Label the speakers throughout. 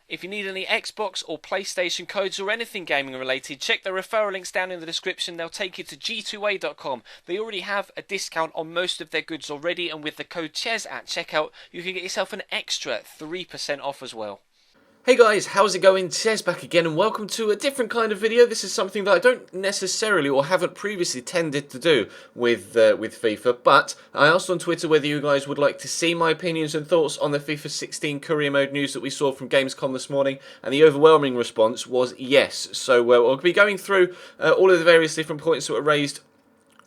Speaker 1: If you need any Xbox or PlayStation codes or anything gaming related, check the referral links down in the description. They'll take you to g2a.com. They already have a discount on most of their goods already, and with the code CHES at checkout, you can get yourself an extra 3% off as well.
Speaker 2: Hey guys, how's it going? Chez back again, and welcome to a different kind of video. This is something that I don't necessarily or haven't previously tended to do with FIFA, but I asked on Twitter whether you guys would like to see my opinions and thoughts on the FIFA 16 career mode news that we saw from Gamescom this morning, and the overwhelming response was yes. So we'll be going through all of the various different points that were raised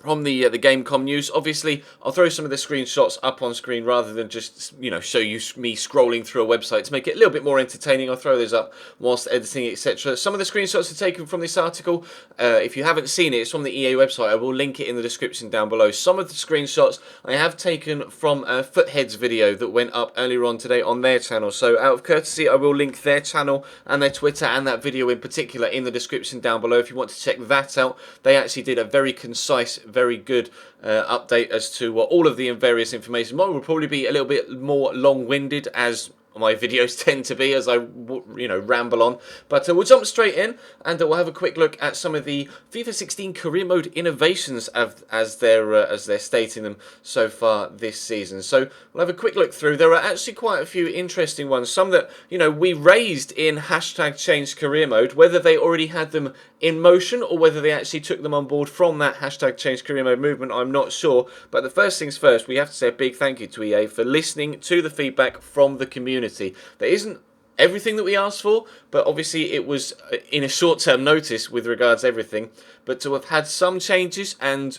Speaker 2: from the Gamescom news. Obviously, I'll throw some of the screenshots up on screen rather than just, show you me scrolling through a website to make it a little bit more entertaining. I'll throw those up whilst editing, etc. Some of the screenshots are taken from this article. If you haven't seen it, it's from the EA website. I will link it in the description down below. Some of the screenshots I have taken from Foothead's video that went up earlier on today on their channel. So out of courtesy, I will link their channel and their Twitter and that video in particular in the description down below if you want to check that out. They actually did a very concise, very good update as to all of the various information. Mine will probably be a little bit more long-winded, as my videos tend to be, as I ramble on. But we'll jump straight in, and we'll have a quick look at some of the FIFA 16 career mode innovations as they're stating them so far this season. So we'll have a quick look through. There are actually quite a few interesting ones. Some that we raised in #ChangeCareerMode, whether they already had them in motion or whether they actually took them on board from that #ChangeCareerMode movement, I'm not sure. But the first things first, we have to say a big thank you to EA for listening to the feedback from the community. There isn't everything that we asked for, but obviously it was in a short-term notice with regards to everything. But to have had some changes and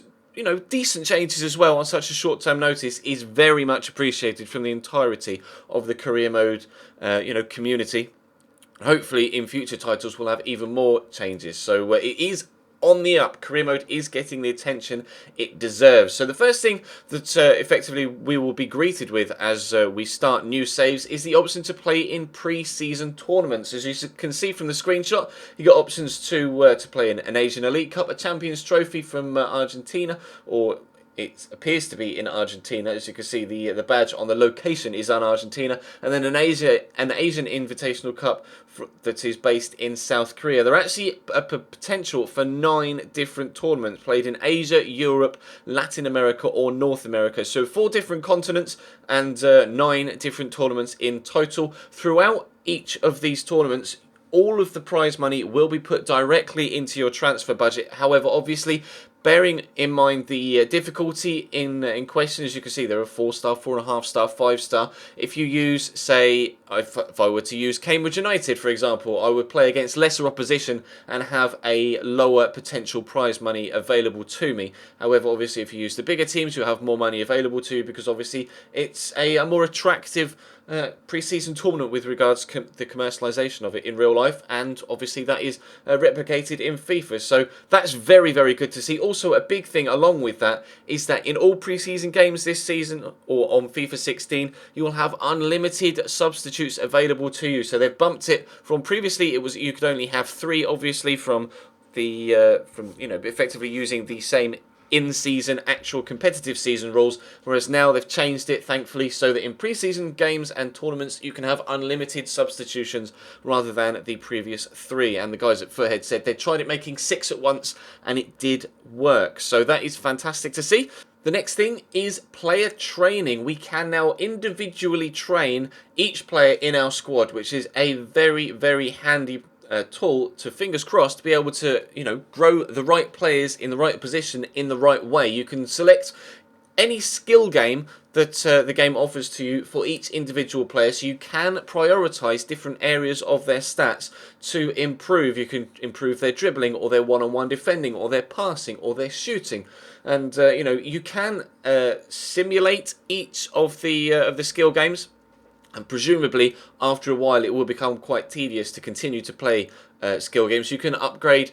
Speaker 2: decent changes as well on such a short-term notice is very much appreciated from the entirety of the career mode community. Hopefully in future titles we'll have even more changes. So it is on the up. Career mode is getting the attention it deserves. So the first thing that effectively we will be greeted with as we start new saves is the option to play in pre-season tournaments. As you can see from the screenshot, you got options to play in an Asian Elite Cup, a Champions Trophy from Argentina, or it appears to be in Argentina. As you can see, the badge on the location is on Argentina, and then an Asian Invitational Cup that is based in South Korea. There are actually a potential for 9 different tournaments played in Asia, Europe, Latin America, or North America. So 4 different continents and 9 different tournaments in total. Throughout each of these tournaments, all of the prize money will be put directly into your transfer budget. However, obviously, bearing in mind the difficulty in question, as you can see, there are 4-star, 4.5-star, 5-star. If you use, say, if I were to use Cambridge United, for example, I would play against lesser opposition and have a lower potential prize money available to me. However, obviously, if you use the bigger teams, you have more money available to you, because obviously it's a more attractive pre-season tournament with regards to the commercialisation of it in real life, and obviously that is replicated in FIFA. So that's very, very good to see. Also, a big thing along with that is that in all pre-season games this season, or on FIFA 16, you will have unlimited substitutes available to you. So they've bumped it from previously it was you could only have 3, obviously from the effectively using the same in-season, actual competitive season rules, whereas now they've changed it, thankfully, so that in pre-season games and tournaments you can have unlimited substitutions rather than the previous 3. And the guys at Foothead said they tried it making 6 at once and it did work, so that is fantastic to see. The next thing is player training. We can now individually train each player in our squad, which is a very, very handy tool to, fingers crossed, be able to grow the right players in the right position in the right way. You can select any skill game that the game offers to you for each individual player, so you can prioritise different areas of their stats to improve. You can improve their dribbling, or their one-on-one defending, or their passing, or their shooting, and you can simulate each of the skill games. And presumably, after a while, it will become quite tedious to continue to play skill games. You can upgrade,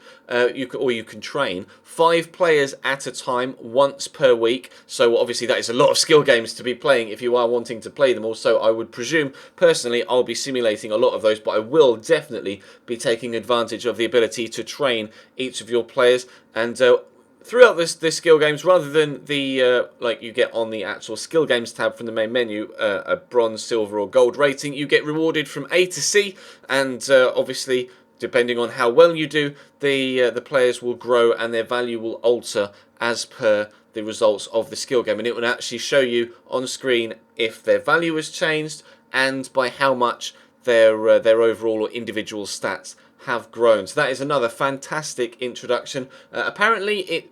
Speaker 2: you can train 5 players at a time once per week. So obviously, that is a lot of skill games to be playing if you are wanting to play them. Also, I would presume, personally, I'll be simulating a lot of those, but I will definitely be taking advantage of the ability to train each of your players. And throughout the skill games, rather than the like you get on the actual skill games tab from the main menu, a bronze, silver, or gold rating, you get rewarded from A to C, and obviously, depending on how well you do, the players will grow and their value will alter as per the results of the skill game, and it will actually show you on screen if their value has changed and by how much their overall or individual stats have grown. So that is another fantastic introduction. Apparently,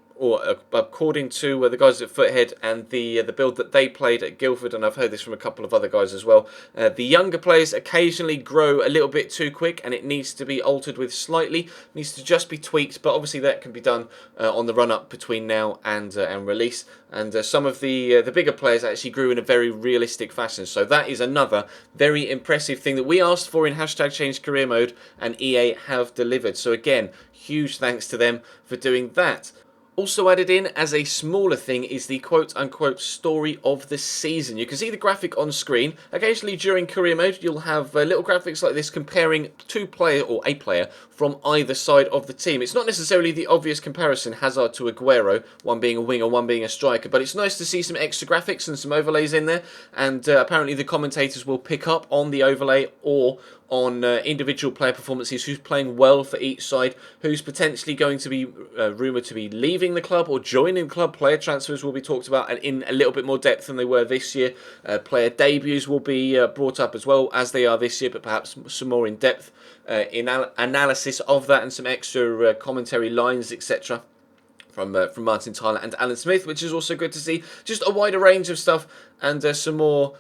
Speaker 2: according to the guys at Foothead and the build that they played at Guildford, and I've heard this from a couple of other guys as well, the younger players occasionally grow a little bit too quick, and it needs to be altered with slightly, needs to just be tweaked, but obviously that can be done on the run-up between now and release. And some of the bigger players actually grew in a very realistic fashion. So that is another very impressive thing that we asked for in #ChangeCareer and EA have delivered. So again, huge thanks to them for doing that. Also added in as a smaller thing is the quote-unquote story of the season. You can see the graphic on screen. Occasionally during career mode you'll have little graphics like this comparing two player or a player from either side of the team. It's not necessarily the obvious comparison, Hazard to Aguero, one being a winger, one being a striker, but it's nice to see some extra graphics and some overlays in there, and apparently the commentators will pick up on the overlay or on individual player performances, who's playing well for each side, who's potentially going to be rumoured to be leaving the club or joining the club. Player transfers will be talked about and in a little bit more depth than they were this year. Player debuts will be brought up as well as they are this year, but perhaps some more in depth analysis of that and some extra commentary lines, etc. From Martin Tyler and Alan Smith, which is also good to see. Just a wider range of stuff and some more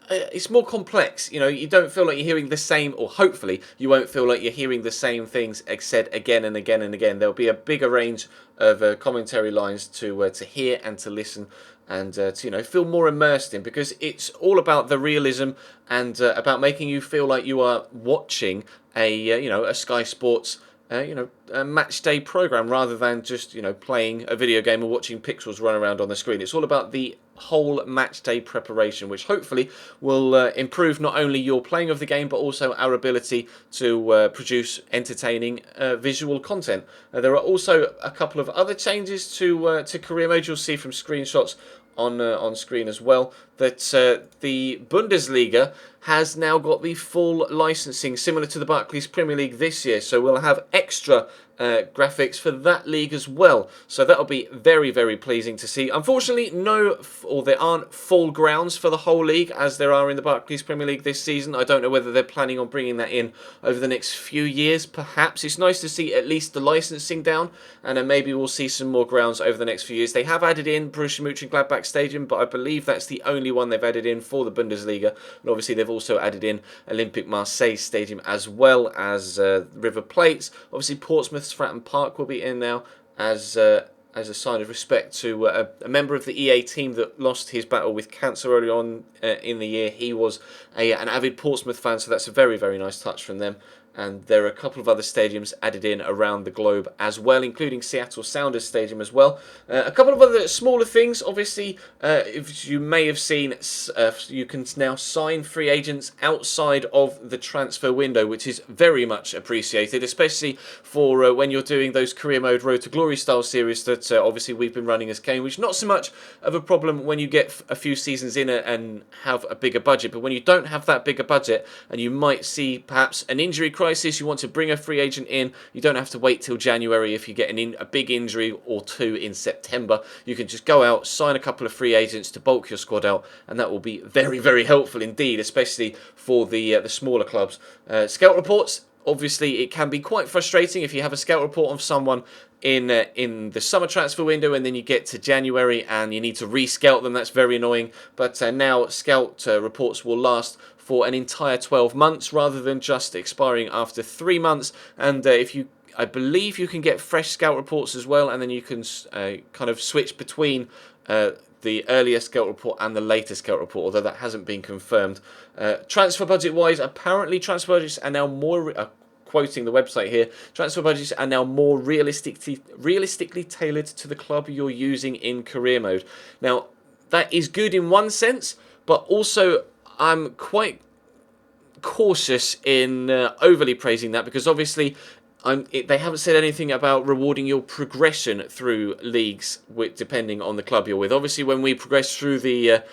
Speaker 2: it's more complex. You know, you don't feel like you're hearing the same, or hopefully you won't feel like you're hearing the same things said again and again and again. There'll be a bigger range of commentary lines to hear and to listen and to feel more immersed in, because it's all about the realism and about making you feel like you are watching a Sky Sports a match day program rather than just playing a video game or watching pixels run around on the screen. It's all about the whole match day preparation, which hopefully will improve not only your playing of the game but also our ability to produce entertaining visual content. There are also a couple of other changes to career mode. You'll see from screenshots on screen as well that the Bundesliga has now got the full licensing similar to the Barclays Premier League this year, so we'll have extra graphics for that league as well. So that'll be very, very pleasing to see. Unfortunately, there aren't full grounds for the whole league as there are in the Barclays Premier League this season. I don't know whether they're planning on bringing that in over the next few years. Perhaps it's nice to see at least the licensing down, and then maybe we'll see some more grounds over the next few years. They have added in Borussia Mönchengladbach Stadium, but I believe that's the only one they've added in for the Bundesliga. And obviously they've also added in Olympique Marseille Stadium as well as River Plate. Obviously Portsmouth Stratton Park will be in now as a sign of respect to a member of the EA team that lost his battle with cancer early on in the year. He was an avid Portsmouth fan, so that's a very, very nice touch from them. And there are a couple of other stadiums added in around the globe as well, including Seattle Sounders Stadium as well. A couple of other smaller things. Obviously, if you may have seen, you can now sign free agents outside of the transfer window, which is very much appreciated, especially for when you're doing those career mode Road to Glory style series that obviously we've been running as Cambridge. Not so much of a problem when you get a few seasons in and have a bigger budget, but when you don't have that bigger budget and you might see perhaps an injury crisis, you want to bring a free agent in, you don't have to wait till January if you get a big injury or two in September. You can just go out, sign a couple of free agents to bulk your squad out, and that will be very, very helpful indeed, especially for the smaller clubs. Scout reports, obviously it can be quite frustrating if you have a scout report of someone in the summer transfer window and then you get to January and you need to re-scout them. That's very annoying, but now scout reports will last for an entire 12 months rather than just expiring after 3 months. And I believe you can get fresh scout reports as well, and then you can kind of switch between the earlier scout report and the later scout report, although that hasn't been confirmed. Transfer budget wise, apparently transfer budgets are now more quoting the website here, transfer budgets are now more realistically tailored to the club you're using in career mode. Now, that is good in one sense, but also I'm quite cautious in overly praising that, because obviously they haven't said anything about rewarding your progression through leagues, depending on the club you're with. Obviously, when we progress through the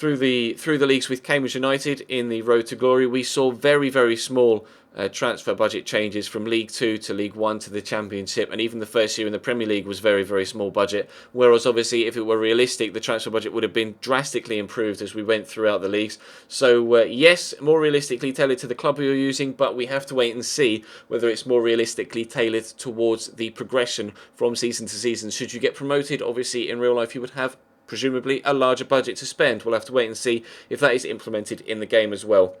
Speaker 2: leagues with Cambridge United in the Road to Glory, we saw very small transfer budget changes from League 2 to League 1 to the Championship, and even the first year in the Premier League was very small budget, whereas obviously if it were realistic, the transfer budget would have been drastically improved as we went throughout the leagues. So yes, more realistically tailored to the club you're using, but we have to wait and see whether it's more realistically tailored towards the progression from season to season. Should you get promoted, obviously in real life you would have presumably a larger budget to spend. We'll have to wait and see if that is implemented in the game as well.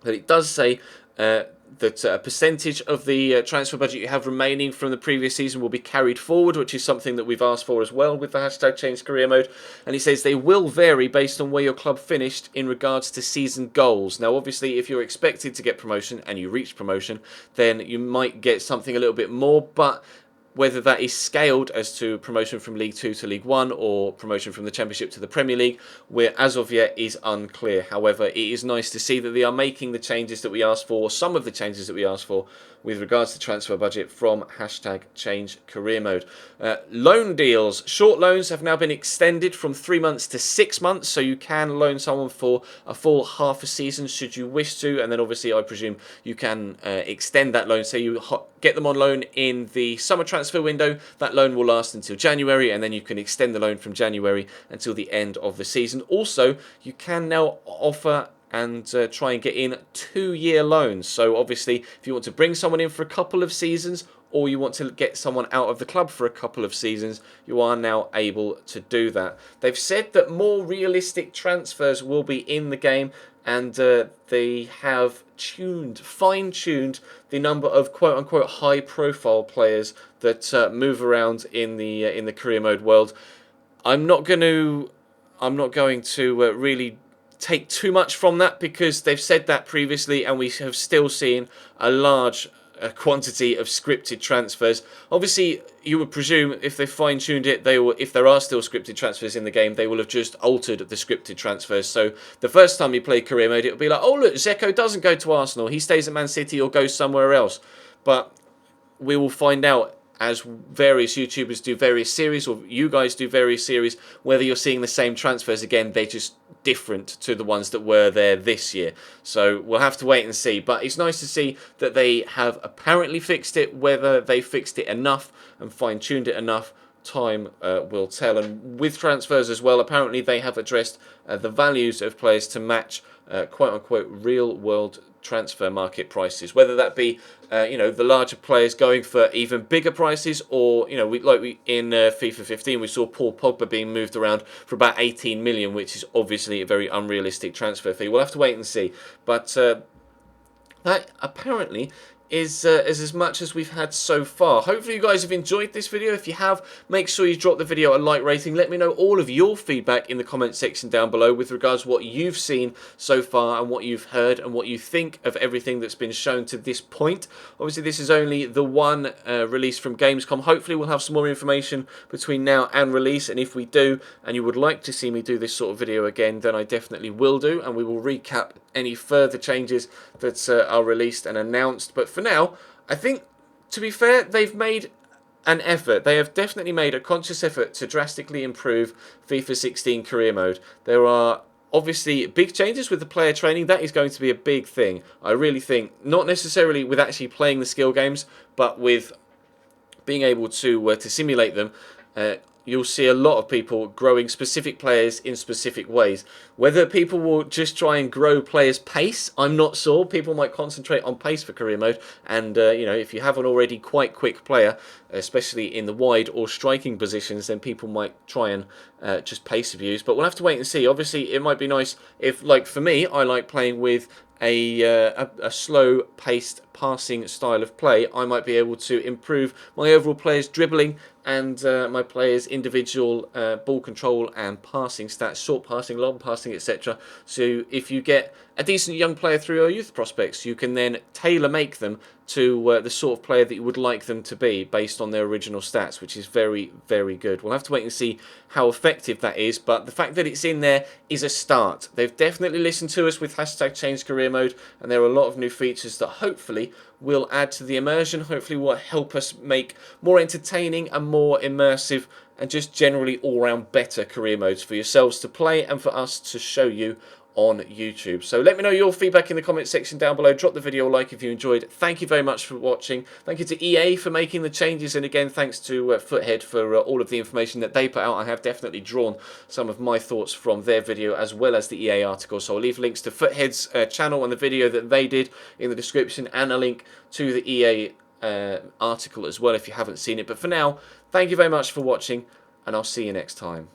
Speaker 2: But it does say that a percentage of the transfer budget you have remaining from the previous season will be carried forward, which is something that we've asked for as well with the hashtag Change Career Mode. And he says they will vary based on where your club finished in regards to season goals. Now, obviously, if you're expected to get promotion and you reach promotion, then you might get something a little bit more, but whether that is scaled as to promotion from League 2 to League 1 or promotion from the Championship to the Premier League, where as of yet is unclear. However, it is nice to see that they are making the changes that we asked for, some of the changes that we asked for, with regards to transfer budget from hashtag Change Career Mode. Loan deals. Short loans have now been extended from 3 months to 6 months, so you can loan someone for a full half a season should you wish to, and then obviously I presume you can extend that loan. Say you get them on loan in the summer transfer window, that loan will last until January, and then you can extend the loan from January until the end of the season. Also, you can now offer and try and get in 2-year loans. So obviously, if you want to bring someone in for a couple of seasons, or you want to get someone out of the club for a couple of seasons, you are now able to do that. They've said that more realistic transfers will be in the game, and they have fine-tuned the number of quote-unquote high-profile players that move around in the career mode world. I'm not going to really take too much from that, because they've said that previously and we have still seen a large quantity of scripted transfers. Obviously, you would presume if they fine-tuned it, if there are still scripted transfers in the game, they will have just altered the scripted transfers. So the first time you play career mode, it will be like, oh look, Zeko doesn't go to Arsenal, he stays at Man City or goes somewhere else. But we will find out as various YouTubers do various series, or you guys do various series, whether you're seeing the same transfers again. They're just different to the ones that were there this year. So we'll have to wait and see. But it's nice to see that they have apparently fixed it. Whether they fixed it enough and fine-tuned it enough, time will tell. And with transfers as well, apparently they have addressed the values of players to match quote-unquote real-world transfer market prices, whether that be the larger players going for even bigger prices, or in FIFA 15 we saw Paul Pogba being moved around for about 18 million, which is obviously a very unrealistic transfer fee. We'll have to wait and see, but that apparently is as much as we've had so far. Hopefully you guys have enjoyed this video. If you have, make sure you drop the video a like rating. Let me know all of your feedback in the comment section down below with regards to what you've seen so far and what you've heard and what you think of everything that's been shown to this point. Obviously this is only the one release from Gamescom. Hopefully we'll have some more information between now and release, and if we do and you would like to see me do this sort of video again, then I definitely will do, and we will recap any further changes that are released and announced. But for now, I think, to be fair, they've made an effort. They have definitely made a conscious effort to drastically improve FIFA 16 career mode. There are obviously big changes with the player training. That is going to be a big thing. I really think, not necessarily with actually playing the skill games, but with being able to simulate them. You'll see a lot of people growing specific players in specific ways. Whether people will just try and grow players' pace, I'm not sure. People might concentrate on pace for career mode, and if you have an already quite quick player, especially in the wide or striking positions, then people might try and just pace abuse. But we'll have to wait and see. Obviously, it might be nice if, like for me, I like playing with a slow-paced passing style of play. I might be able to improve my overall players' dribbling and my players' individual ball control and passing stats, short passing, long passing, etc. So if you get a decent young player through your youth prospects. You can then tailor make them to the sort of player that you would like them to be based on their original stats, which is very, very good. We'll have to wait and see how effective that is, but the fact that it's in there is a start. They've definitely listened to us with hashtag change career mode, and there are a lot of new features that hopefully will add to the immersion, hopefully will help us make more entertaining and more immersive and just generally all-round better career modes for yourselves to play and for us to show you on YouTube. So let me know your feedback in the comment section down below. Drop the video a like if you enjoyed. Thank you very much for watching. Thank you to EA for making the changes, and again thanks to Foothead for all of the information that they put out. I have definitely drawn some of my thoughts from their video as well as the EA article, so I'll leave links to Foothead's channel and the video that they did in the description, and a link to the EA article as well if you haven't seen it. But for now, thank you very much for watching, and I'll see you next time.